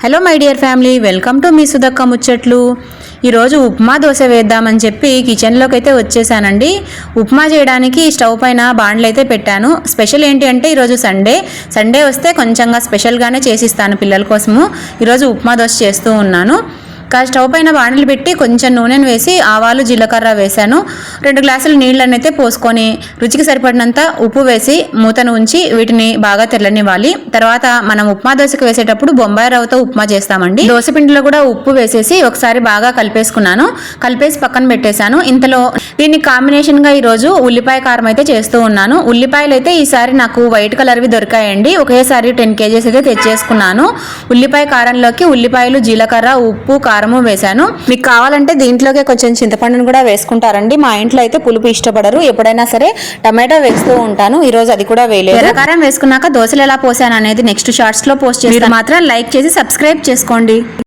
Hello my dear family, welcome to మీ సుధక్క ముచ్చట్లు. ఈరోజు ఉప్మా దోశ వేద్దామని చెప్పి కిచెన్లోకి అయితే వచ్చేసానండి. ఉప్మా చేయడానికి స్టవ్ పైన బాండ్లు అయితే పెట్టాను. స్పెషల్ ఏంటి అంటే ఈరోజు సండే వస్తే కొంచెంగా స్పెషల్గానే చేసిస్తాను పిల్లల కోసము. ఈరోజు ఉప్మా దోశ చేస్తూ ఉన్నాను. స్టవ్ పైన బాండ్లు పెట్టి కొంచెం నూనెను వేసి ఆవాలు జీలకర్ర వేసాను. 2 గ్లాసుల నీళ్ళని అయితే పోసుకొని రుచికి సరిపడినంత ఉప్పు వేసి మూతను ఉంచి వీటిని బాగా తెల్లనివ్వాలి. తర్వాత మనం ఉప్మా దోశకు వేసేటప్పుడు బొంబాయి రవ్వతో ఉప్మా చేస్తామండి. దోశ పిండిలో కూడా ఉప్పు వేసేసి ఒకసారి బాగా కలిపేసుకున్నాను. కలిపేసి పక్కన పెట్టేశాను. ఇంతలో దీనికి కాంబినేషన్గా ఈరోజు ఉల్లిపాయ కారం అయితే చేస్తూ ఉన్నాను. ఉల్లిపాయలు అయితే ఈసారి నాకు వైట్ కలర్వి దొరికాయండి. ఒకేసారి 10 కేజీస్ అయితే తెచ్చేసుకున్నాను. ఉల్లిపాయ కారంలోకి ఉల్లిపాయలు, జీలకర్ర, ఉప్పు, కారము వేశాను. మీకు కావాలంటే దీంట్లోకి కొంచెం చింతపండును కూడా వేసుకుంటారండి. మా ఇంట్లో అయితే పులుపు ఇష్టపడరు. ఎప్పుడైనా సరే టమాటో వేస్తూ ఉంటాను. ఈ రోజు అది కూడా వేయలేదు. ఎర్రకారం వేసుకున్నాక దోశలు ఎలా పోసాను అనేది నెక్స్ట్ షార్ట్స్ లో పోస్ట్ చేస్తాను. మాత్రం లైక్ చేసి సబ్స్క్రైబ్ చేసుకోండి.